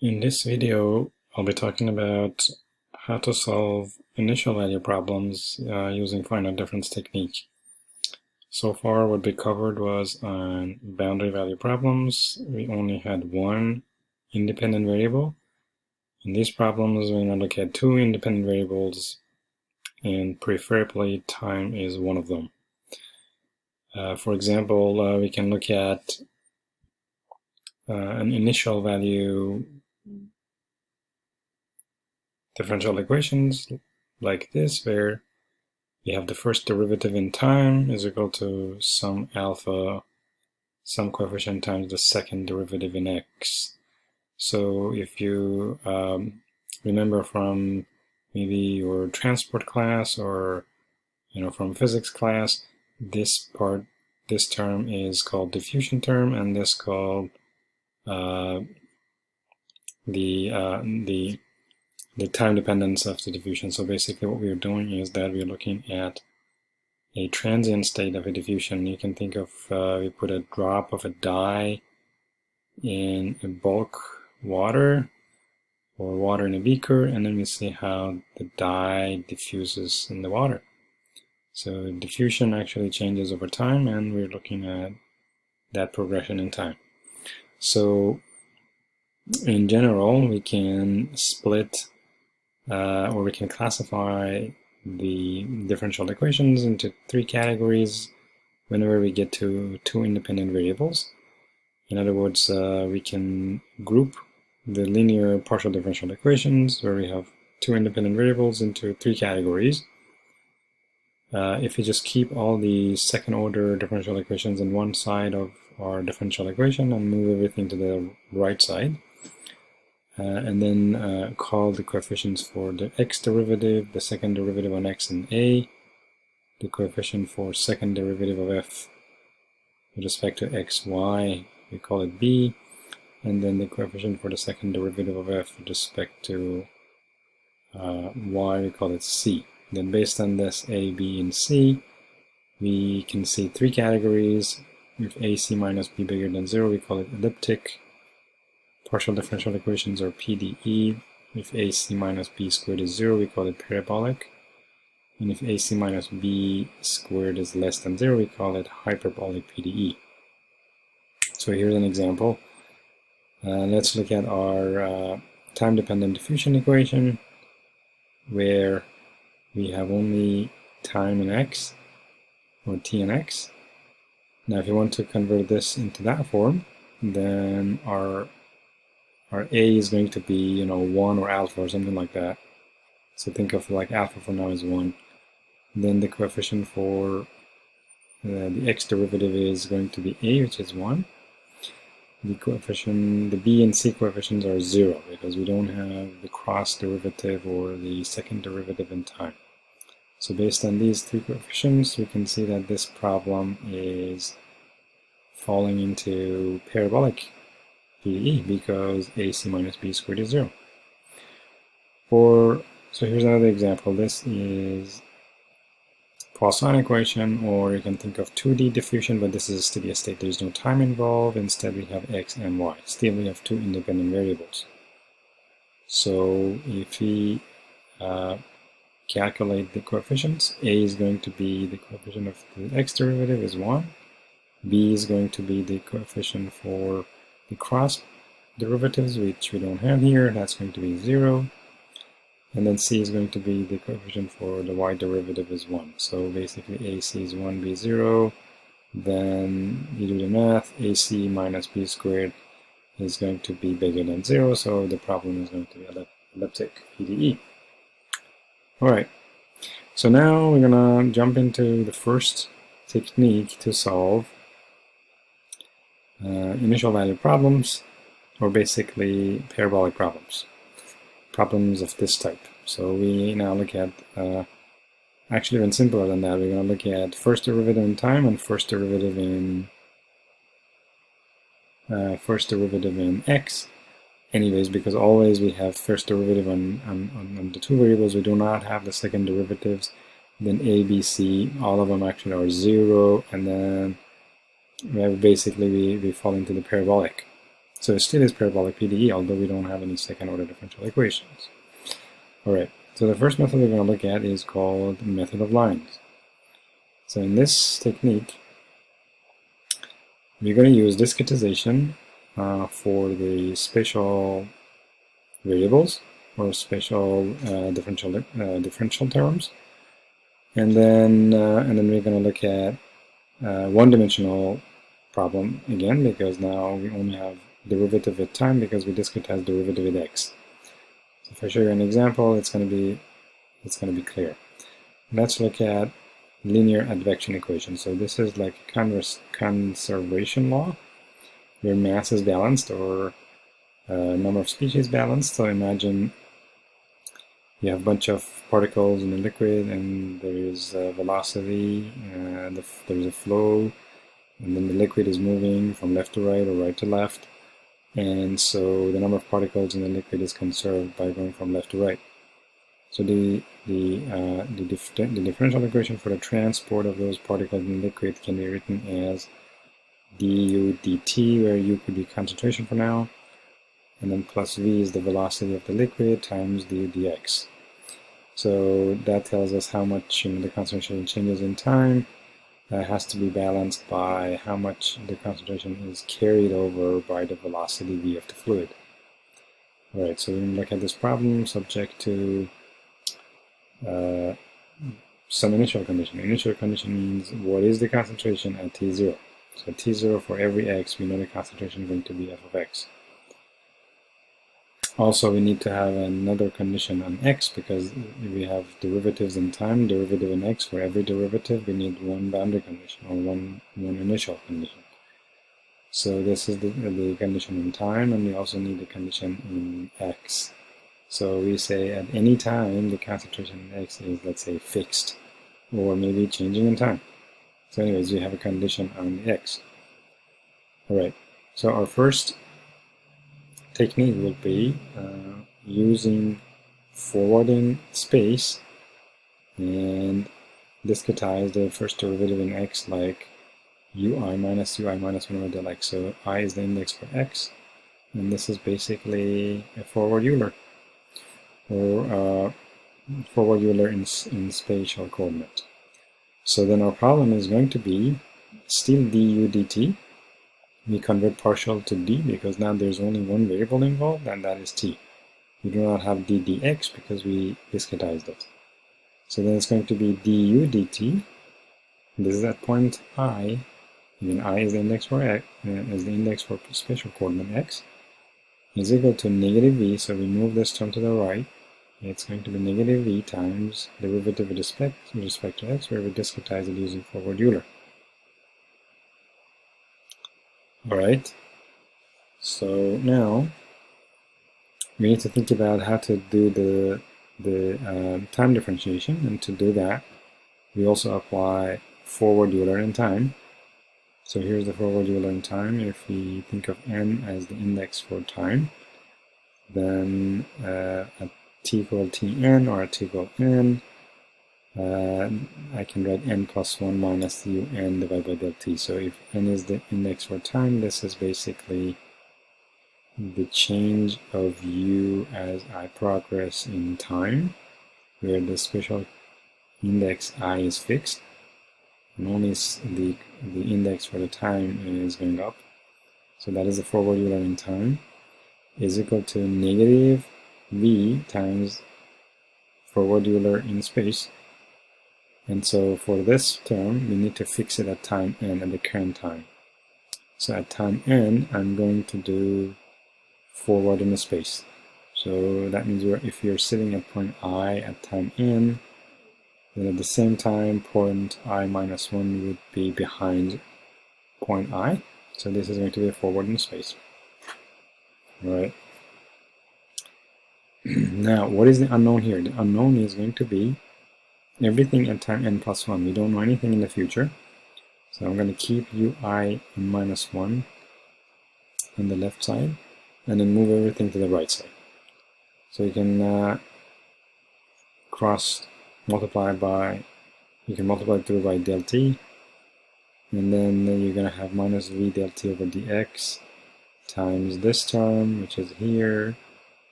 In this video, I'll be talking about how to solve initial value problems using finite difference technique. So far, what we covered was on boundary value problems. We only had one independent variable. In these problems, we're going to look at two independent variables, and preferably time is one of them. For example, we can look at an initial value differential equations like this, where you have the first derivative in time is equal to some alpha, some coefficient times the second derivative in x. So if you remember from maybe your transport class or from physics class, this term is called diffusion term, and this called the time dependence of the diffusion. So basically what we're doing is that we're looking at a transient state of a diffusion. You can think of, we put a drop of a dye in a bulk water or water in a beaker, and then we see how the dye diffuses in the water. So diffusion actually changes over time, and we're looking at that progression in time. So in general, we can split or we can classify the differential equations into three categories whenever we get to two independent variables. In other words, we can group the linear partial differential equations where we have two independent variables into three categories. If we just keep all the second order differential equations on one side of our differential equation and move everything to the right side, and then call the coefficients for the x derivative, the second derivative on x and a, the coefficient for second derivative of f with respect to x, y, we call it b, and then the coefficient for the second derivative of f with respect to y, we call it c. Then based on this a, b, and c, we can see three categories. If ac minus b bigger than 0, we call it elliptic partial differential equations, or PDE. If AC minus B squared is 0, we call it parabolic. And if AC minus B squared is less than 0, we call it hyperbolic PDE. So here's an example. Let's look at our time-dependent diffusion equation, where we have only time in x, or t in x. Now if you want to convert this into that form, then our a is going to be 1 or alpha or something like that. So think of like alpha for now is 1. Then the coefficient for the x derivative is going to be a, which is 1. The coefficient, the b and c coefficients are 0 because we don't have the cross derivative or the second derivative in time. So based on these three coefficients, we can see that this problem is falling into parabolic PDE because AC minus B squared is 0. So here's another example. This is Poisson equation, or you can think of 2D diffusion, but this is a steady state. There's no time involved. Instead, we have x and y. Still, we have two independent variables. So if we calculate the coefficients, a is going to be the coefficient of the x derivative is 1. B is going to be the coefficient for the cross derivatives, which we don't have here. That's going to be 0. And then c is going to be the coefficient for the y derivative is 1. So basically ac is 1, b 0. Then you do the math. ac minus b squared is going to be bigger than 0. So the problem is going to be elliptic PDE. Alright. So now we're going to jump into the first technique to solve initial value problems, or basically parabolic problems of this type. So we now look at, actually even simpler than that, we're going to look at first derivative in time and first derivative in x. Anyways, because always we have first derivative on the two variables, we do not have the second derivatives. Then a, b, c, all of them actually are 0, and then basically we fall into the parabolic. So it still is parabolic PDE, although we don't have any second order differential equations. Alright, so the first method we're going to look at is called method of lines. So in this technique, we're going to use discretization for the spatial variables or spatial differential terms, and then we're going to look at one-dimensional problem again, because now we only have derivative with time because we discretize derivative with x. So if I show you an example, it's going to be clear. Let's look at linear advection equation. So this is like a conservation law where mass is balanced or number of species balanced. So imagine you have a bunch of particles in a liquid, and there is a velocity, there is a flow, and then the liquid is moving from left to right or right to left, and so the number of particles in the liquid is conserved by going from left to right. So the differential equation for the transport of those particles in the liquid can be written as du dt, where u could be concentration for now, and then plus v is the velocity of the liquid times du dx. So that tells us how much the concentration changes in time. That has to be balanced by how much the concentration is carried over by the velocity v of the fluid. Alright, so we're going to look at this problem subject to some initial condition. Initial condition means what is the concentration at t0. So at t0 for every x, we know the concentration is going to be f of x. Also, we need to have another condition on x because we have derivatives in time, derivative in x. For every derivative, we need one boundary condition or one initial condition. So this is the condition in time, and we also need the condition in x. So we say at any time the concentration in x is, let's say, fixed or maybe changing in time. So anyways, we have a condition on the x. Alright, so our first technique will be using forwarding space and discretize the first derivative in x like ui minus 1 over del x. So I is the index for x, and this is basically a forward Euler, or forward Euler in spatial coordinate. So then our problem is going to be still du dt. We convert partial to d because now there's only one variable involved, and that is t. We do not have d dx because we discretized it. So then it's going to be du dt. This is at point I. Again, I is the index for x, spatial coordinate x, is equal to negative v. So we move this term to the right. It's going to be negative v times derivative with respect to x, where we discretize it using forward Euler. Alright, so now we need to think about how to do the time differentiation, and to do that we also apply forward Euler in time. So here's the forward Euler in time. If we think of n as the index for time, then at t equal tn or at t equal n, I can write n plus 1 minus un divided by del t. So if n is the index for time, this is basically the change of u as I progress in time, where the spatial index I is fixed, and only the index for the time is going up. So that is the forward Euler in time, is equal to negative v times forward Euler in space. And so for this term, we need to fix it at time n, at the current time. So at time n, I'm going to do forward in the space. So that means if you're sitting at point I at time n, then at the same time, point I minus 1 would be behind point I. So this is going to be a forward in space. Alright. Now, what is the unknown here? The unknown is going to be everything at time n plus 1. We don't know anything in the future. So I'm going to keep ui in minus 1 on the left side, and then move everything to the right side. So you can you can multiply through by del t, and then you're going to have minus v del t over dx times this term, which is here,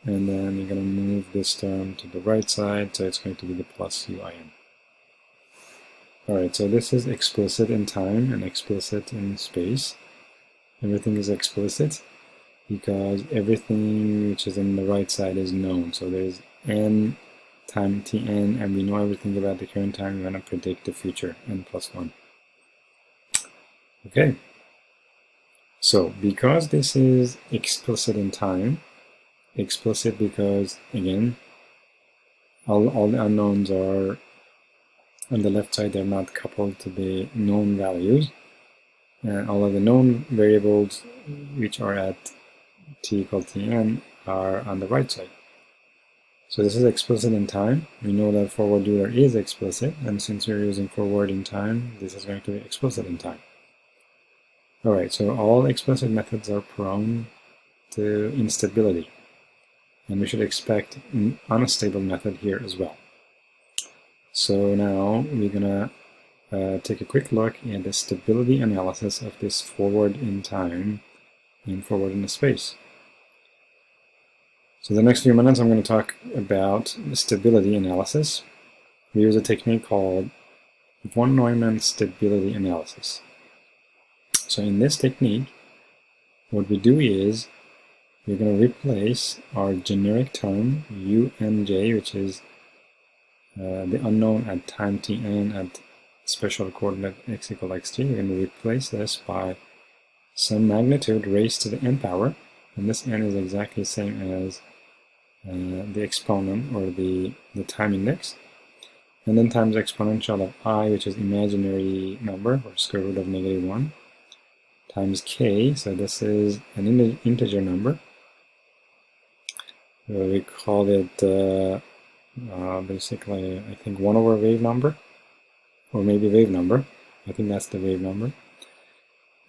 and then you're going to move this term to the right side, so it's going to be the plus UIN. Alright, so this is explicit in time and explicit in space. Everything is explicit because everything which is on the right side is known. So there's n time Tn, and we know everything about the current time. We're going to predict the future, n plus 1. Okay, so because this is explicit in time, explicit because, again, all the unknowns are on the left side, they're not coupled to the known values. And all of the known variables which are at t equal Tn are on the right side. So this is explicit in time. We know that forward Euler is explicit, and since we're using forward in time, this is going to be explicit in time. Alright, so all explicit methods are prone to instability, and we should expect an unstable method here as well. So now we're gonna take a quick look at the stability analysis of this forward in time and forward in the space. So the next few minutes I'm going to talk about stability analysis. We use a technique called von Neumann stability analysis. So in this technique, what we do is we're going to replace our generic term unj, which is the unknown at time Tn at special coordinate x equal xt. We're going to replace this by some magnitude raised to the n power, and this n is exactly the same as the exponent, or the time index, and then times exponential of I, which is imaginary number, or square root of -1, times k, so this is an integer number. We call it basically, I think, 1 over wave number, or maybe wave number. I think that's the wave number.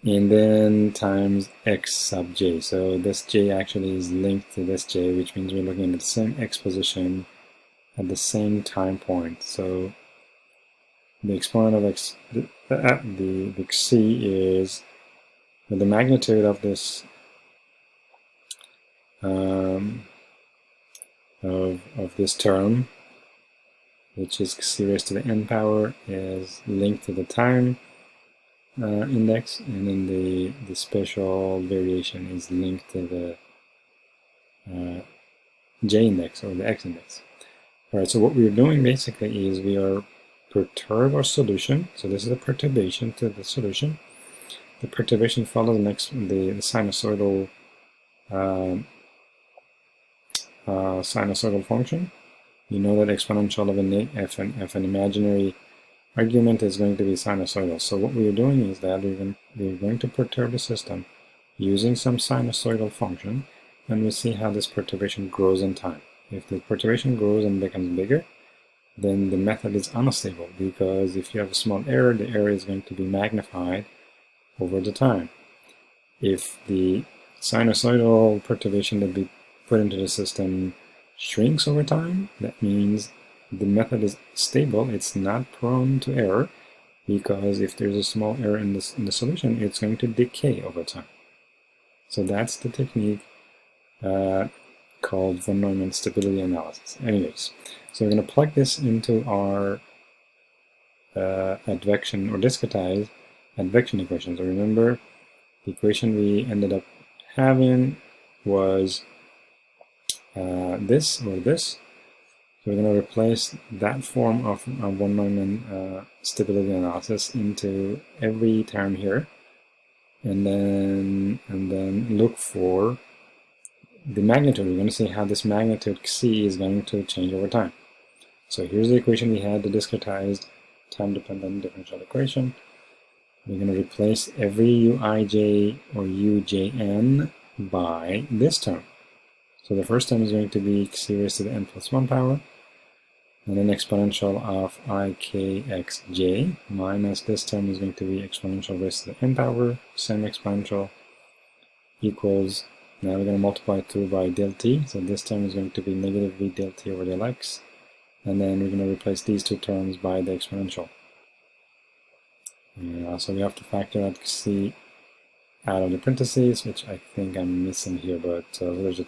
And then times x sub j. So this j actually is linked to this j, which means we're looking at the same x position at the same time point. So the exponent of x, the c is the magnitude of this of this term, which is c raised to the n power, is linked to the time index, and then the special variation is linked to the j index, or the x index. Alright, so what we're doing basically is we are perturb our solution. So this is a perturbation to the solution. The perturbation follows the sinusoidal sinusoidal function. You know that exponential of an imaginary argument is going to be sinusoidal. So what we are doing is that we're going to perturb the system using some sinusoidal function, and we see how this perturbation grows in time. If the perturbation grows and becomes bigger, then the method is unstable, because if you have a small error, the error is going to be magnified over the time. If the sinusoidal perturbation that we put into the system shrinks over time, that means the method is stable, it's not prone to error, because if there's a small error in the solution, it's going to decay over time. So that's the technique called von Neumann stability analysis. Anyways, so we're going to plug this into our advection or discretized advection equation. So remember, the equation we ended up having was this or this. So we're going to replace that form of von Neumann stability analysis into every term here, and then look for the magnitude. We're going to see how this magnitude c is going to change over time. So here's the equation we had, the discretized time-dependent differential equation. We're going to replace every uij or ujn by this term. So the first term is going to be c raised to the n plus 1 power, and then exponential of ikxj, minus this term is going to be exponential raised to the n power, same exponential, equals, now we're going to multiply through by del t, so this term is going to be negative v del t over del x, and then we're going to replace these two terms by the exponential. So we have to factor out c out of the parentheses, which I think I'm missing here, but there's a